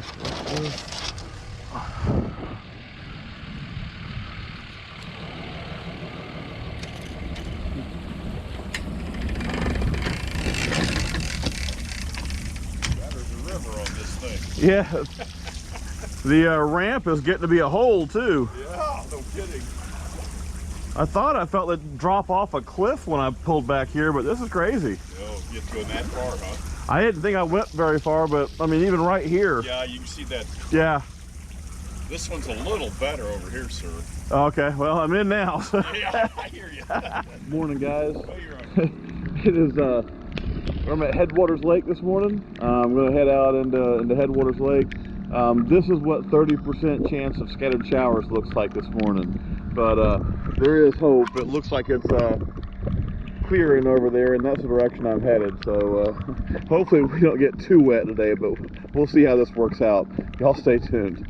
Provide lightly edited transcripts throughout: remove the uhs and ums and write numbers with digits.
fish like this. There's a river on this thing. Yeah, the ramp is getting to be a hole too. Yeah, no kidding. I thought I felt it drop off a cliff when I pulled back here, but this is crazy. Oh, get going that far, huh? I didn't think I went very far, but I mean, even right here. Yeah, you can see that. Yeah. This one's a little better over here, sir. Okay, well, I'm in now. So. Yeah, I hear you. Morning, guys. Oh, you're on. It is, I'm at Headwaters Lake this morning. I'm going to head out into Headwaters Lake. This is what 30% chance of scattered showers looks like this morning. But there is hope. It looks like it's clearing over there, and that's the direction I'm headed. So hopefully we don't get too wet today, but we'll see how this works out. Y'all stay tuned.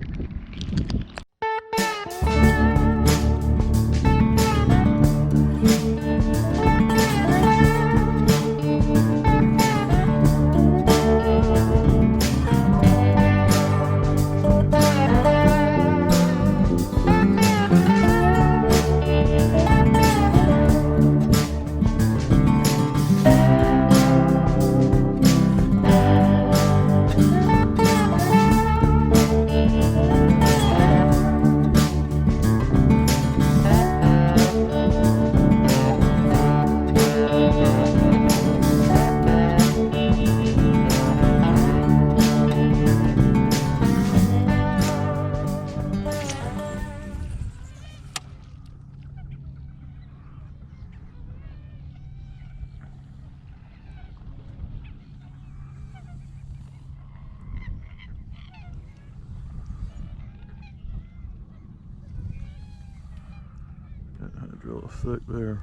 I drill a thick there.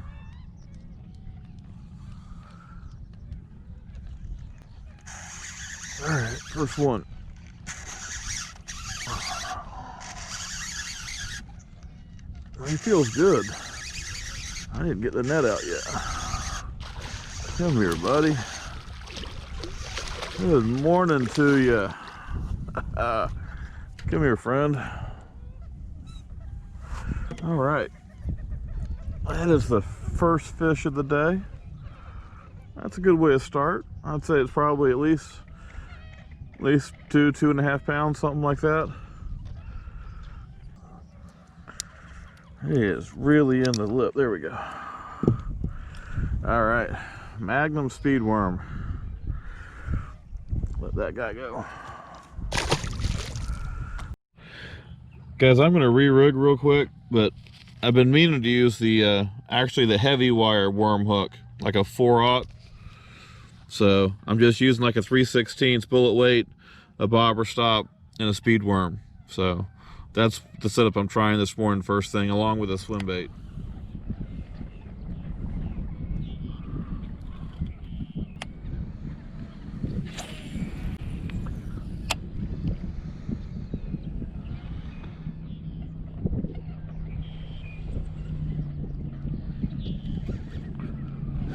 All right, first one. He feels good. I didn't get the net out yet. Come here, buddy. Good morning to you. Come here, friend. All right. That is the first fish of the day. That's a good way to start. I'd say it's probably at least 2.5 pounds, something like that. He is really in the lip. There we go. All right, Magnum speed worm. Let that guy go. Guys, I'm gonna re-rig real quick, but I've been meaning to use the actually the heavy wire worm hook, like a 4/0. So I'm just using like a 3/16 bullet weight, a bobber stop, and a speed worm. So that's the setup I'm trying this morning first thing, along with a swim bait.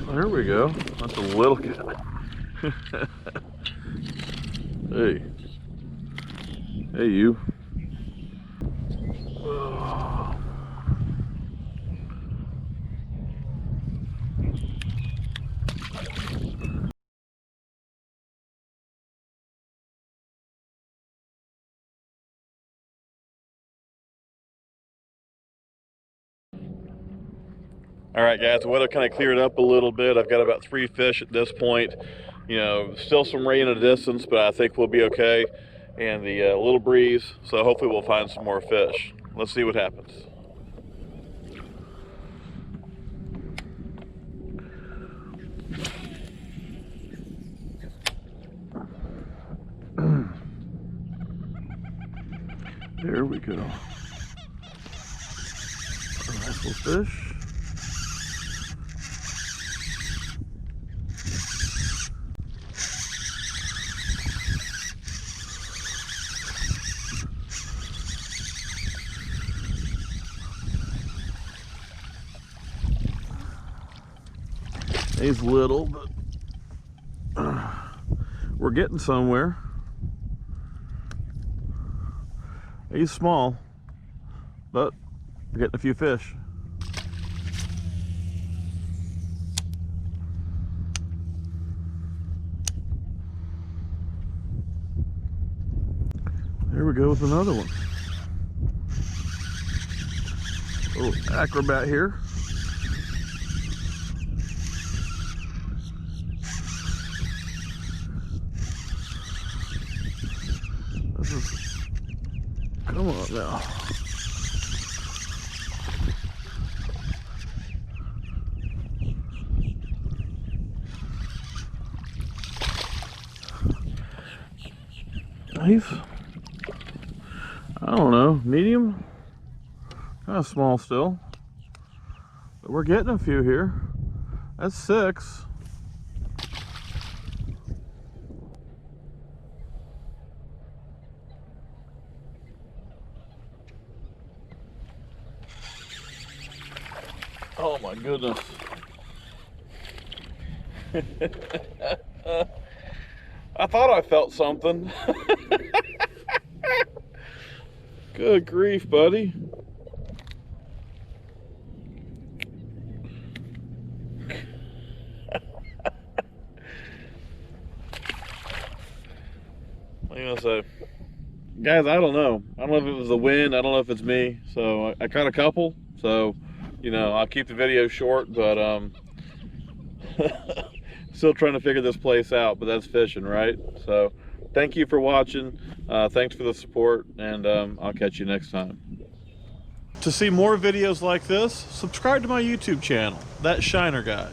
There we go. That's a little guy. Hey. Hey, you. All right, guys, the weather kind of cleared up a little bit. I've got about 3 fish at this point. You know, still some rain in the distance, but I think we'll be okay. And the little breeze, so hopefully we'll find some more fish. Let's see what happens. There we go. A nice little fish. He's little, but we're getting somewhere. He's small, but we're getting a few fish. Here we go with another one. Oh, acrobat here. This is, come on now. He's, I don't know, medium, kind of small still, but we're getting a few here. That's 6. Oh my goodness. I thought I felt something. Good grief, buddy. What are you gonna say? Guys, I don't know. I don't know if it was the wind. I don't know if it's me. So I caught a couple. So, you know, I'll keep the video short, but still trying to figure this place out, but that's fishing, right? So thank you for watching. Thanks for the support, and I'll catch you next time. To see more videos like this, subscribe to my YouTube channel, That Shiner Guy.